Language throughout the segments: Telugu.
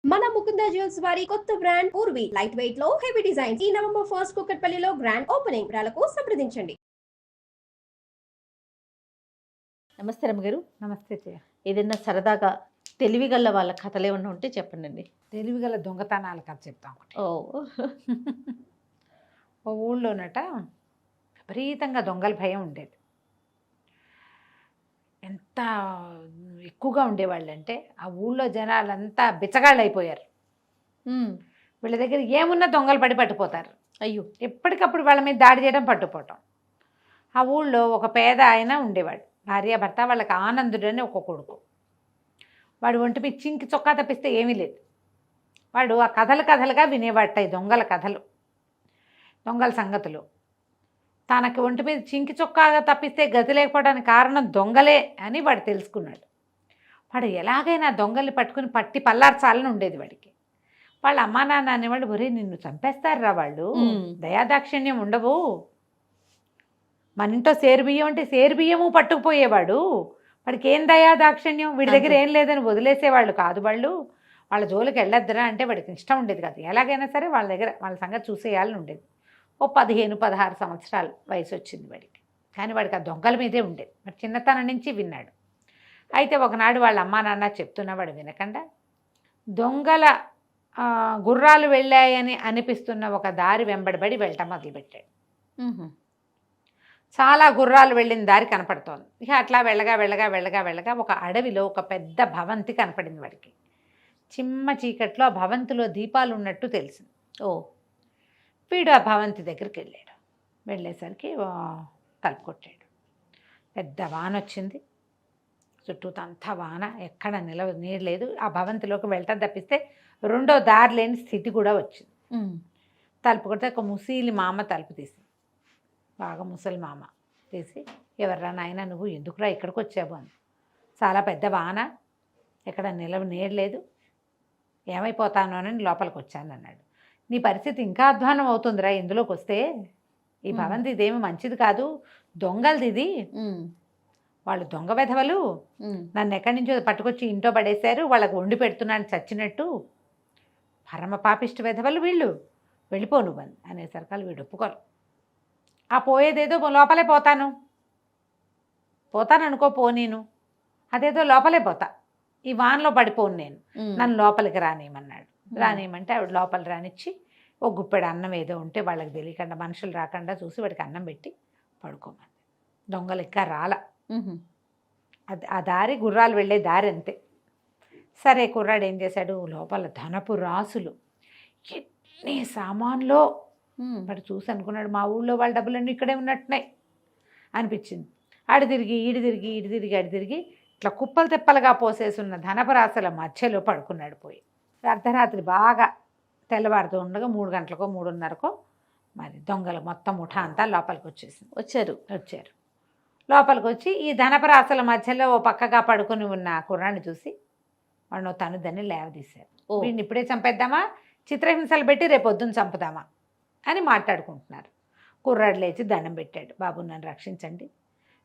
మన ముకుంద జ్యువెల్స్ వారి కొత్త బ్రాండ్ పూర్వి లైట్ వెయిట్ లో హెవీ డిజైన్స్ ఈ నవంబర్ 1 కుక్కట్పల్లిలో గ్రాండ్ ఓపెనింగ్ వివరాలకు సంప్రదించండి. నమస్తే రమ్మగారు. నమస్తే జయ. ఏదైనా సరదాగా తెలివిగల వాళ్ళ కథలు ఏమన్నా ఉంటే చెప్పండి. తెలివిగల దొంగతనాల కథ చెప్తాం ఒకటి. ఓ ఓ ఊళ్ళోనట విపరీతంగా దొంగల భయం ఉండేది. ఎంత ఎక్కువగా ఉండేవాళ్ళంటే ఆ ఊళ్ళో జనాలంతా బిచ్చగాళ్ళు అయిపోయారు. వీళ్ళ దగ్గర ఏమున్నా దొంగలు పడి పట్టుపోతారు. అయ్యో, ఎప్పటికప్పుడు వాళ్ళ మీద దాడి చేయడం, పట్టుపోవటం. ఆ ఊళ్ళో ఒక పేద ఆయన ఉండేవాడు. భార్యాభర్త, వాళ్ళకి ఆనందుడు అని ఒక కొడుకు. వాడు ఒంటి మీద చింకి చొక్కా తప్పిస్తే ఏమీ లేదు. వాడు ఆ కథలుగా వినేవాట ఈ దొంగల కథలు, దొంగల సంగతులు. తనకి ఒంటి మీద చింకి చొక్కాగా తప్పిస్తే గతి లేకపోవడానికి కారణం దొంగలే అని వాడు తెలుసుకున్నాడు. వాడు ఎలాగైనా దొంగల్ని పట్టి పల్లార్చాలని ఉండేది వాడికి. వాళ్ళ అమ్మా నాన్న అనేవాళ్ళు, ఒరే నిన్ను చంపేస్తారా వాళ్ళు, దయాదాక్షిణ్యం ఉండవు. మన ఇంట్లో సేరు బియ్యం అంటే సేరు బియ్యము పట్టుకుపోయేవాడు. వాడికి ఏం దయాదాక్షిణ్యం, వీడి దగ్గర ఏం లేదని వదిలేసేవాళ్ళు కాదు వాళ్ళు. వాళ్ళ జోలికి వెళ్ళొద్దురా అంటే వాడికి ఇష్టం ఉండేది కాదు. ఎలాగైనా సరే వాళ్ళ దగ్గర వాళ్ళ సంగతి చూసేయాలని ఉండేది. ఓ 15-16 సంవత్సరాలు వయసు వచ్చింది వాడికి. కానీ వాడికి ఆ దొంగల మీదే ఉండేది. మరి చిన్నతనం నుంచి విన్నాడు. అయితే ఒకనాడు వాళ్ళ అమ్మా నాన్న చెప్తున్నా వాడు వినకుండా దొంగల గుర్రాలు వెళ్ళాయని అనిపిస్తున్న ఒక దారి వెంబడబడి వెళ్ళటం మొదలుపెట్టాడు. చాలా గుర్రాలు వెళ్ళిన దారి కనపడుతోంది. ఇక అట్లా వెళ్ళగా ఒక అడవిలో ఒక పెద్ద భవంతి కనపడింది వాడికి. చిమ్మ చీకట్లో ఆ భవంతిలో దీపాలు ఉన్నట్టు తెలిసింది. ఓ, వీడు ఆ భవంతి దగ్గరికి వెళ్ళాడు. వెళ్ళేసరికి తలుపు కొట్టాడు. పెద్ద వాన వచ్చింది. చుట్టూతంతా వాన, ఎక్కడ నీరు లేదు. ఆ భవంతిలోకి వెళ్ళటం తప్పిస్తే రెండో దారి లేని స్థితి కూడా వచ్చింది. తలుపు కొడితే ఒక ముసలి మామ తలుపు తీసింది. బాగా ముసలి మామ తీసి, ఎవర్రా నాయన నువ్వు, ఎందుకురా ఇక్కడికి వచ్చావు అని. చాలా పెద్ద వాన, ఎక్కడ నీరు లేదు, ఏమైపోతాను అని లోపలికి వచ్చాను అన్నాడు. నీ పరిస్థితి ఇంకా అధ్వానం అవుతుందిరా ఇందులోకి వస్తే. ఈ భవంతి ఇదేమి మంచిది కాదు, దొంగలది ఇది. వాళ్ళు దొంగ వెధవలు, నన్ను ఎక్కడి నుంచో పట్టుకొచ్చి ఇంట్లో పడేశారు, వాళ్ళకు వండి పెడుతున్నాను చచ్చినట్టు. పరమ పాపిష్టి వెధవలు వీళ్ళు, వెళ్ళిపో నువ్వని అనేసరికి వీడు ఒప్పుకోరు. ఆ పోయేదేదో లోపలే పోతాను అనుకో, పోనీను అదేదో లోపలే పోతా, ఈ వానలో పడిపోను నేను, నన్ను లోపలికి రానియమన్నాడు. రానియమంటే ఆవిడ లోపల రానిచ్చి ఓ గుప్పెడు అన్నం ఏదో ఉంటే వాళ్ళకి తెలియకుండా, మనుషులు రాకుండా చూసి వాడికి అన్నం పెట్టి పడుకోమని. దొంగలు ఇంకా రాల. అది ఆ దారి గుర్రాలు వెళ్ళే దారి అంతే. సరే, కుర్రాడు ఏం చేశాడు, లోపల ధనపు రాసులు, ఎన్ని సామాన్లో. వాడు చూసి అనుకున్నాడు, మా ఊళ్ళో వాళ్ళ డబ్బులన్నీ ఇక్కడే ఉన్నట్టున్నాయి అనిపించింది. అడి తిరిగి అడి తిరిగి ఇట్లా కుప్పలు తెప్పలుగా పోసేసున్న ధనపరాశుల మధ్యలో పడుకున్నాడు పోయి. అర్ధరాత్రి బాగా తెల్లవారుతూ ఉండగా 3 గంటలకో 3:30కో మరి దొంగలు మొత్తం ముఠా అంతా లోపలికి వచ్చారు. లోపలికి వచ్చి ఈ ధనపరాశుల మధ్యలో ఓ పక్కగా పడుకుని ఉన్న కుర్రాన్ని చూసి వాడు తను దాన్ని లేవదీశారు. వీడిని ఇప్పుడే చంపేద్దామా, చిత్రహింసలు పెట్టి రేపొద్దున చంపుదామా అని మాట్లాడుకుంటున్నారు. కుర్రాడు లేచి దండం పెట్టాడు. బాబు నన్ను రక్షించండి,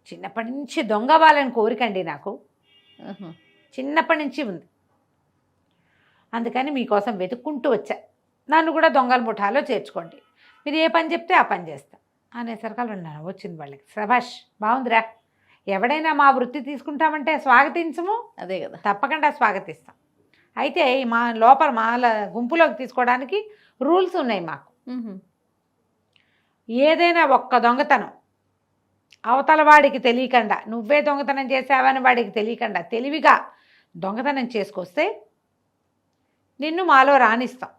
చిన్నప్పటి నుంచి దొంగ వాళ్ళని కోరికండి నాకు, చిన్నప్పటి నుంచి ఉంది, అందుకని మీకోసం వెతుక్కుంటూ వచ్చా, నన్ను కూడా దొంగల ముఠాలో చేర్చుకోండి, మీరు ఏ పని చెప్తే ఆ పని చేస్తా అనేసరికి నన్ను వచ్చింది వాళ్ళకి. సభాష్, బాగుందిరా, ఎవడైనా మా వృత్తి తీసుకుంటామంటే స్వాగతించము, అదే కదా, తప్పకుండా స్వాగతిస్తాం. అయితే మా లోపల గుంపులోకి తీసుకోవడానికి రూల్స్ ఉన్నాయి మాకు. ఏదైనా ఒక్క దొంగతనం అవతల వాడికి తెలియకుండా, నువ్వే దొంగతనం చేసావని వాడికి తెలియకుండా తెలివిగా దొంగతనం చేసుకొస్తే నిన్ను మాలో రాణిస్తాం.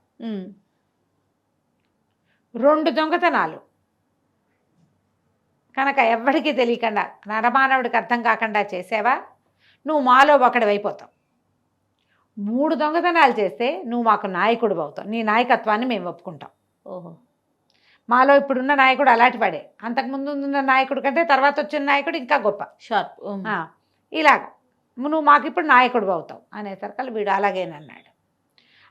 2 దొంగతనాలు కనుక ఎవ్వడికి తెలియకుండా, నరమానవుడికి అర్థం కాకుండా చేసావా, నువ్వు మాలో ఒకడివైపోతావు. 3 దొంగతనాలు చేస్తే నువ్వు మాకు నాయకుడు అవుతావు, నీ నాయకత్వాన్ని మేము ఒప్పుకుంటాం. ఓహో, మాలో ఇప్పుడున్న నాయకుడు అలాంటి వాడే, అంతకుముందు ఉన్న నాయకుడు కంటే తర్వాత వచ్చిన నాయకుడు ఇంకా గొప్ప, షార్ప్. ఇలాగ నువ్వు మాకు ఇప్పుడు నాయకుడు అవుతావు అనేసరికి వీడు అలాగేనన్నాడు.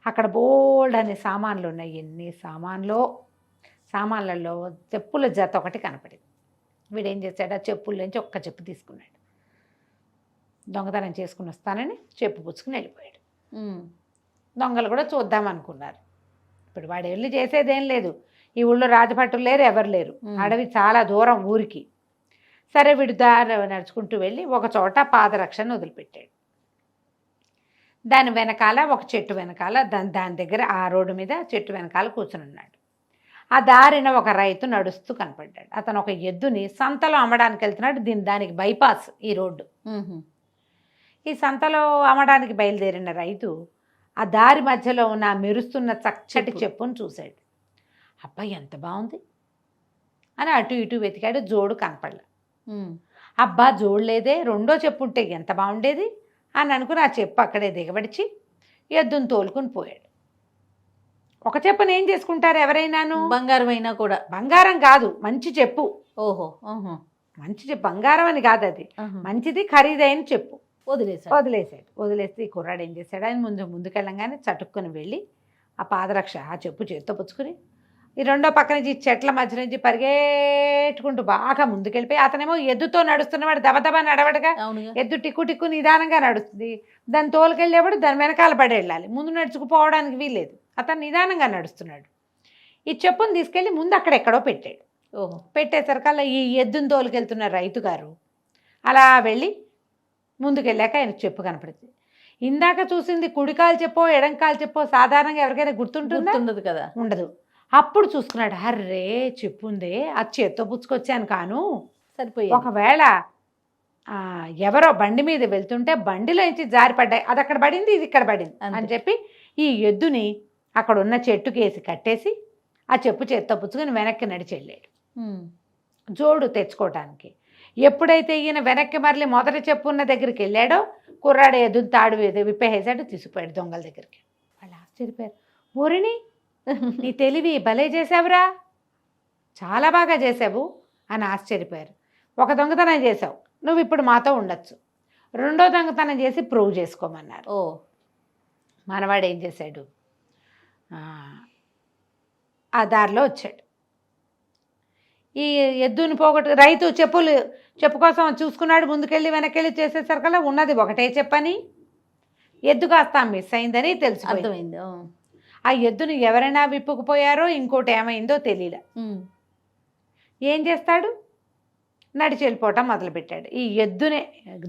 అక్కడ బోల్డ్ అనే సామాన్లు ఉన్నాయి. ఎన్ని సామాన్లలో చెప్పుల జత ఒకటి కనపడింది. వీడేం చేశాడు, ఆ చెప్పుల్లోంచి ఒక్క చెప్పు తీసుకున్నాడు. దొంగతనం చేసుకుని వస్తానని చెప్పు పుచ్చుకుని వెళ్ళిపోయాడు. దొంగలు కూడా చూద్దాం అనుకున్నారు. ఇప్పుడు వాడు వెళ్ళి చేసేదేం లేదు, ఈ ఊళ్ళో రాజభటులు లేరు, ఎవరు లేరు, అడవి చాలా దూరం ఊరికి. సరే వీడు దారి నడుచుకుంటూ వెళ్ళి ఒక చోట పాదరక్షను వదిలిపెట్టాడు. దాని వెనకాల ఒక చెట్టు వెనకాల దాని దగ్గర ఆ రోడ్డు మీద చెట్టు వెనకాల కూర్చుని ఉన్నాడు. ఆ దారిన ఒక రైతు నడుస్తూ కనపడ్డాడు. అతను ఒక ఎద్దుని సంతలో అమ్మడానికి వెళ్తున్నాడు. దానికి బైపాస్ ఈ రోడ్డు. ఈ సంతలో అమ్మడానికి బయలుదేరిన రైతు ఆ దారి మధ్యలో ఉన్న మెరుస్తున్న చక్కటి చెప్పును చూశాడు. అబ్బాయి ఎంత బాగుంది అని అటు ఇటు వెతికాడు, జోడు కనపడలే. అబ్బా జోడు లేదే, రెండో చెప్పు ఉంటే ఎంత బాగుండేది అని అనుకుని ఆ చెప్పు అక్కడే దిగబడిచి ఎద్దును తోలుకుని పోయాడు. ఒక చెప్పును ఏం చేసుకుంటారు ఎవరైనాను? బంగారం అయినా కూడా. బంగారం కాదు, మంచి చెప్పు. ఓహో, మంచి చెప్పు, బంగారం అని కాదు, అది మంచిది ఖరీదైన చెప్పు. వదిలేస్తే ఈ కుర్రాడు ఏం చేశాడు, ఆయన ముందుకెళ్ళంగానే చటుక్కుని వెళ్ళి ఆ పాదరక్ష ఆ చెప్పు చేత్తో పుచ్చుకుని ఈ రెండో పక్క నుంచి చెట్ల మధ్య నుంచి పరిగెట్టుకుంటూ బాగా ముందుకెళ్ళిపోయి, అతనేమో ఎద్దుతో నడుస్తున్నవాడు దబదబా నడవడగా, ఎద్దు టిక్కు టిక్కు నిదానంగా నడుస్తుంది. దాన్ని తోలుకెళ్ళేవాడు దాని వెనకాల పడి వెళ్ళాలి, ముందు నడుచుకుపోవడానికి వీల్లేదు. అతను నిదానంగా నడుస్తున్నాడు. ఈ చెప్పును తీసుకెళ్ళి ముందు అక్కడెక్కడో పెట్టాడు. పెట్టేసరికల్లా ఈ ఎద్దును తోలుకెళ్తున్న రైతు గారు అలా వెళ్ళి ముందుకెళ్ళాక ఆయన చెప్పు కనపడుతుంది. ఇందాక చూసింది కుడికాలు చెప్పో ఎడంకాలు చెప్పో సాధారణంగా ఎవరికైనా గుర్తుంటుందా? కదా, ఉండదు. అప్పుడు చూసుకున్నాడు, అర్రే చెప్పుందే, అది చేత్తో పుచ్చుకొచ్చాను కాను, సరిపోయి ఒకవేళ ఎవరో బండి మీద వెళ్తుంటే బండిలోంచి జారిపడ్డాయి, అది అక్కడ పడింది ఇది ఇక్కడ పడింది అని చెప్పి ఈ ఎద్దుని అక్కడ ఉన్న చెట్టుకేసి కట్టేసి ఆ చెప్పు చేత్తో పుచ్చుకొని వెనక్కి నడిచి వెళ్ళాడు జోడు తెచ్చుకోవటానికి. ఎప్పుడైతే ఈయన వెనక్కి మరలి మొదటి చెప్పు ఉన్న దగ్గరికి వెళ్ళాడో కుర్రాడు ఎద్దును తాడు విప్పేసాడు, తీసుకుపోయాడు దొంగల దగ్గరికి. వాళ్ళు ఆశ్చర్యపోయారు, ఊరిని నీ తెలివి భలే చేసావురా, చాలా బాగా చేసావు అని ఆశ్చర్యపోయారు. ఒక దొంగతనం చేసావు, నువ్వు ఇప్పుడు మాతో ఉండొచ్చు, రెండో దొంగతనం చేసి ప్రూవ్ చేసుకోమన్నారు. మనవాడు ఏం చేశాడు, ఆ దారిలో వచ్చాడు. ఈ ఎద్దుని పోగొట్టు రైతు చెప్పు కోసం చూసుకున్నాడు, ముందుకెళ్ళి వెనకెళ్ళి చేసేసరికల్లా ఉన్నది ఒకటే చెప్పని, ఎద్దు కాస్త మిస్ అయిందని తెలిసిపోయింది. ఆ ఎద్దును ఎవరైనా విప్పుకుపోయారో ఇంకోటి ఏమైందో తెలియలే. ఏం చేస్తాడు, నడిచి వెళ్ళిపోవటం మొదలుపెట్టాడు. ఈ ఎద్దునే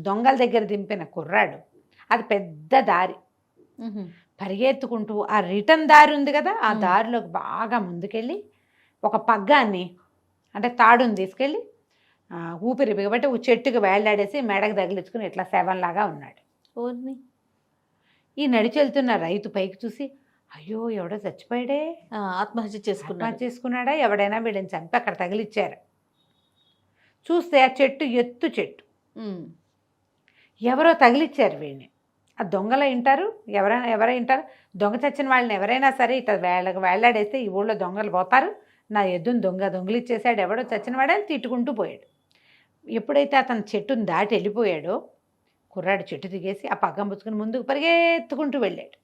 దొంగల దగ్గర దింపిన కుర్రాడు, అది పెద్ద దారి, పరిగెత్తుకుంటూ ఆ రిటర్న్ దారి ఉంది కదా, ఆ దారిలోకి బాగా ముందుకెళ్ళి ఒక పగ్గాన్ని అంటే తాడుని తీసుకెళ్ళి ఊపిరి బిగబట్టి ఒక చెట్టుకు వేళ్లాడేసి మెడకు తగిలించుకుని ఇట్లా శవంలాగా ఉన్నాడు. ఈ నడిచి వెళ్తున్న రైతు పైకి చూసి, అయ్యో ఎవడో చచ్చిపోయాడే, ఆత్మహత్య చేసుకున్నాడా, ఎవడైనా వీడిని చంపి అక్కడ తగిలిచ్చారు. చూస్తే ఆ చెట్టు ఎత్తు చెట్టు, ఎవరో తగిలిచ్చారు వీడిని. ఆ దొంగలు వింటారు, ఎవరైనా వింటారు, దొంగ చచ్చిన వాళ్ళని ఎవరైనా సరే ఇట్లా వేళ్లాడేస్తే ఈ ఊళ్ళో దొంగలు పోతారు, నా ఎద్దును దొంగిలిచ్చేసాడు ఎవడో చచ్చినవాడని తిట్టుకుంటూ పోయాడు. ఎప్పుడైతే అతను చెట్టును దాటి వెళ్ళిపోయాడో కుర్రాడు చెట్టు దిగేసి ఆ పగ్గం పుచ్చుకుని ముందుకు పరిగెత్తుకుంటూ వెళ్ళాడు.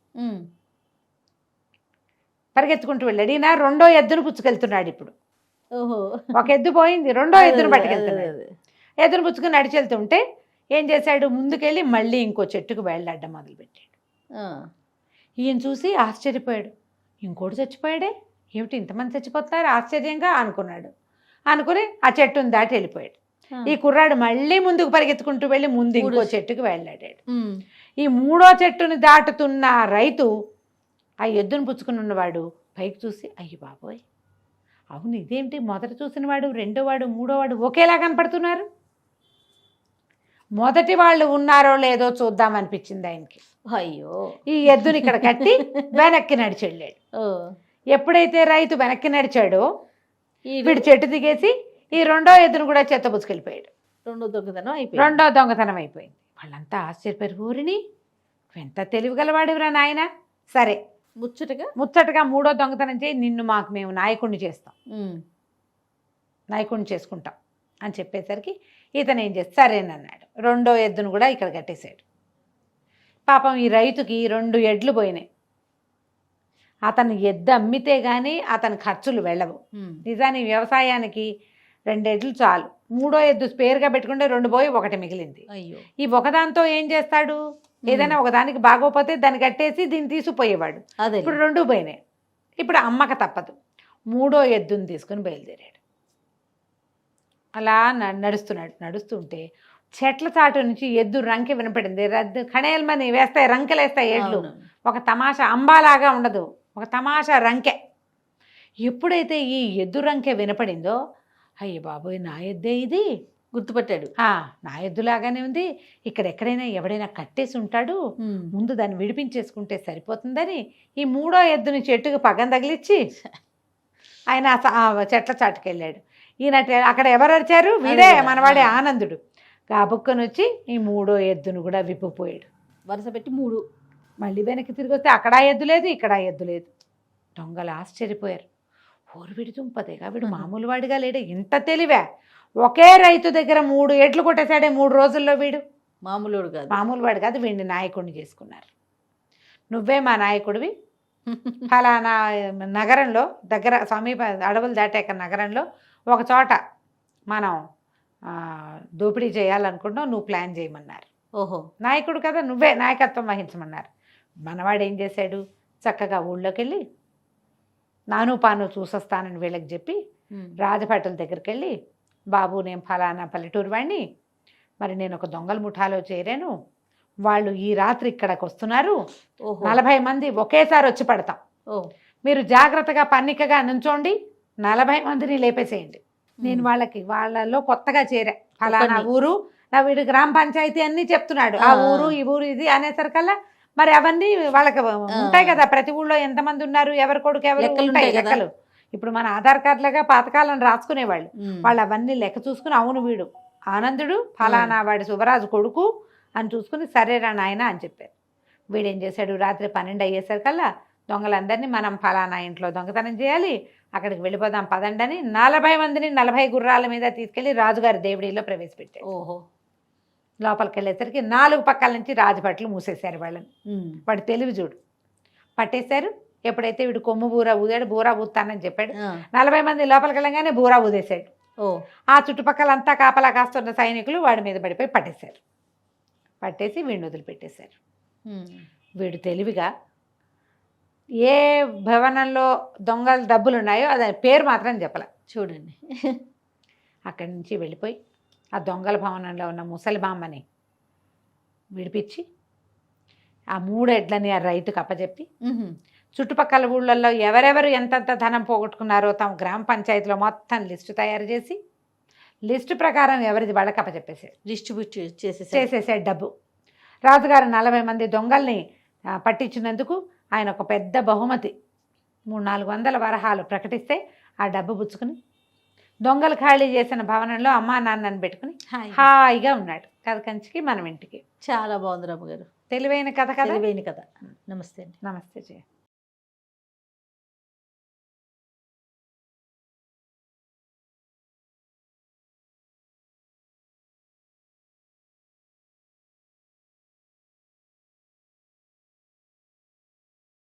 ఈయన రెండో ఎద్దును పుచ్చుకెళ్తున్నాడు. ఇప్పుడు ఒక ఎద్దు పోయింది, రెండో ఎద్దును పట్టుకెళ్తున్నాడు. ఎద్దును పుచ్చుకుని నడిచి వెళ్తుంటే ఏం చేశాడు, ముందుకెళ్ళి మళ్ళీ ఇంకో చెట్టుకు వేళ్లాడడం మొదలుపెట్టాడు. ఈయన చూసి ఆశ్చర్యపోయాడు, ఇంకోటి చచ్చిపోయాడే, ఏమిటి ఇంతమంది చచ్చిపోతున్నారు ఆశ్చర్యంగా అనుకున్నాడు. అనుకుని ఆ చెట్టును దాటి వెళ్ళిపోయాడు. ఈ కుర్రాడు మళ్ళీ ముందుకు పరిగెత్తుకుంటూ వెళ్ళి ముందు ఇంకో చెట్టుకు వెళ్ళాడాడు. ఈ మూడో చెట్టుని దాటుతున్న రైతు ఆ ఎద్దును పుచ్చుకుని ఉన్నవాడు పైకి చూసి, అయ్యి బాబోయ్, అవును ఇదేంటి, మొదట చూసినవాడు రెండోవాడు మూడోవాడు ఒకేలా కనపడుతున్నారు, మొదటి వాళ్ళు ఉన్నారో లేదో చూద్దామనిపించింది ఆయనకి. అయ్యో, ఈ ఎద్దుని ఇక్కడ కట్టి వెనక్కి నడిచి వెళ్ళాడు. ఎప్పుడైతే రైతు వెనక్కి నడిచాడో వీడు చెట్టు దిగేసి ఈ రెండో ఎద్దును కూడా చెత్త పుచ్చుకెళ్ళిపోయాడు. రెండో దొంగతనం అయిపోయింది. వాళ్ళంతా ఆశ్చర్యపోయారు, ఊరిని ఎంత తెలివిగలవాడివిరా నాయన, సరే ముచ్చటగా మూడో దొంగతనం చేయి, మేము నాయకుడిని చేస్తాం, నాయకుడిని చేసుకుంటాం అని చెప్పేసరికి ఇతను ఏం చేస్తే సరేనన్నాడు. రెండో ఎద్దును కూడా ఇక్కడ కట్టేశాడు. పాపం ఈ రైతుకి 2 ఎడ్లు పోయినాయి. అతను ఎద్దు అమ్మితే కానీ అతని ఖర్చులు వెళ్ళవు. నిజానికి వ్యవసాయానికి 2 ఎడ్లు చాలు, మూడో ఎద్దు స్పేర్గా పెట్టుకుంటే 2 పోయి 1 మిగిలింది. ఈ ఒకదాంతో ఏం చేస్తాడు, ఏదైనా ఒకదానికి బాగోపోతే దాన్ని కట్టేసి దీన్ని తీసుకుపోయేవాడు. అదే ఇప్పుడు రెండు పోయినాయి. ఇప్పుడు అమ్మక తప్పదు, మూడో ఎద్దుని తీసుకుని బయలుదేరాడు. అలా నడుస్తుంటే చెట్ల చాటు నుంచి ఎద్దు రంకె వినపడింది. రద్దు కణేల్మని వేస్తాయి, రంకెలు వేస్తాయి ఎడ్లు. ఒక తమాషా, అంబాలాగా ఉండదు, ఒక తమాషా రంకె. ఎప్పుడైతే ఈ ఎద్దు రంకె వినపడిందో, అయ్య బాబోయ్ నా ఎద్దే ఇది గుర్తుపట్టాడు. నా ఎద్దులాగానే ఉంది, ఇక్కడ ఎక్కడైనా ఎవడైనా కట్టేసి ఉంటాడు, ముందు దాన్ని విడిపించేసుకుంటే సరిపోతుందని ఈ మూడో ఎద్దుని చెట్టుకు పగం తగిలిచ్చి ఆయన చెట్ల చాటుకు వెళ్ళాడు. ఈయన అక్కడ ఎవరు అరిచారు? వీడే, మనవాడే ఆనందుడు. కాబుక్కని వచ్చి ఈ మూడో ఎద్దును కూడా విప్పిపోయాడు. వరుస పెట్టి 3. మళ్ళీ వెనక్కి తిరిగి వస్తే అక్కడ ఎద్దు లేదు, ఇక్కడ ఎద్దు లేదు. దొంగలు ఆశ్చర్యపోయారు. వీడి దుంపదేగా, వీడు మామూలు వాడిగా లేడే, ఇంత తెలివే, ఒకే రైతు దగ్గర 3 ఎడ్లు కొట్టేశాడే 3 రోజుల్లో. వీడు మామూలు వాడు కాదు, వీడిని నాయకుడిని చేసుకున్నారు. నువ్వే మా నాయకుడివి, ఫలానా నగరంలో దగ్గర సమీప అడవులు దాటాక నగరంలో ఒక చోట మనం దోపిడీ చేయాలనుకుంటున్నావు, నువ్వు ప్లాన్ చేయమన్నారు. ఓహో, నాయకుడు కదా, నువ్వే నాయకత్వం వహించమన్నారు. మనవాడు ఏం చేశాడు, చక్కగా ఊళ్ళోకి వెళ్ళి నాను పాను చూసొస్తానని వీళ్ళకి చెప్పి రాజభటుల దగ్గరికి వెళ్ళి, బాబు నేను ఫలానా పల్లెటూరు వాడిని, మరి నేను ఒక దొంగల ముఠాలో చేరాను, వాళ్ళు ఈ రాత్రి ఇక్కడికి వస్తున్నారు, 40 మంది ఒకేసారి వచ్చి పడతాం, మీరు జాగ్రత్తగా పన్నికగా నుంచోండి, 40 మందిని లేపేసేయండి. నేను వాళ్ళలో కొత్తగా చేరా, ఫలానా ఊరు, నా వీడు గ్రామ పంచాయతీ అన్నీ చెప్తున్నాడు, ఆ ఊరు ఈ ఊరు ఇది అనేసరికల్లా మరి అవన్నీ వాళ్ళకి ఉంటాయి కదా, ప్రతి ఊళ్ళో ఎంతమంది ఉన్నారు, ఎవరి కొడుకు ఎవరు ఉంటాయి లెక్కలు. ఇప్పుడు మన ఆధార్ కార్డులుగా పాతకాలను రాసుకునేవాళ్ళు, వాళ్ళు అవన్నీ లెక్క చూసుకుని, అవును వీడు ఆనందుడు ఫలానా వాడి శుభరాజు కొడుకు అని చూసుకుని, సరేరా నాయన అని చెప్పారు. వీడేం చేశాడు, రాత్రి 12 అయ్యేసరికల్లా దొంగలందరినీ మనం ఫలానా ఇంట్లో దొంగతనం చేయాలి, అక్కడికి వెళ్ళిపోదాం పదండి అని 40 మందిని 40 గుర్రాల మీద తీసుకెళ్లి రాజుగారి దేవుడిలో ప్రవేశపెట్టాడు. లోపలికి వెళ్ళేసరికి 4 పక్కల నుంచి రాజభట్లు మూసేశారు వాళ్ళని. వాడు తెలివి చూడు, పట్టేశారు. ఎప్పుడైతే వీడు కొమ్ము బూరా ఊదాడు, బూరా ఊతానని చెప్పాడు, 40 మంది లోపలికి వెళ్ళగానే బూరా ఊదేశాడు. ఆ చుట్టుపక్కలంతా కాపలా కాస్తున్న సైనికులు వాడి మీద పడిపోయి పట్టేశారు. పట్టేసి వీడిని వదిలిపెట్టేశారు. వీడు తెలివిగా ఏ భవనంలో దొంగల డబ్బులు ఉన్నాయో అది పేరు మాత్రం చెప్పలే. చూడండి, అక్కడి నుంచి వెళ్ళిపోయి ఆ దొంగల భవనంలో ఉన్న ముసలి బామ్మని విడిపించి ఆ 3 ఎడ్లని ఆ రైతుకు అప్పచెప్పి, చుట్టుపక్కల ఊళ్ళల్లో ఎవరెవరు ఎంతంత ధనం పోగొట్టుకున్నారో తమ గ్రామ పంచాయతీలో మొత్తం లిస్టు తయారు చేసి, లిస్టు ప్రకారం ఎవరిది వాళ్ళకి అప్పచెప్పేసాడు, డిస్ట్రిబ్యూట్ చేసేసాడు డబ్బు. రాజుగారు 40 మంది దొంగల్ని పట్టించినందుకు ఆయన ఒక పెద్ద బహుమతి 300-400 వరహాలు ప్రకటిస్తే ఆ డబ్బు పుచ్చుకుని దొంగలు ఖాళీ చేసిన భవనంలో అమ్మా నాన్నని పెట్టుకుని హాయిగా ఉన్నాడు. కథ కంచికి మనం ఇంటికి. చాలా బాగుంది రమ్మ గారు, తెలివైన కథ కదా. తెలివైన కథ. నమస్తే అండి. నమస్తే జయ.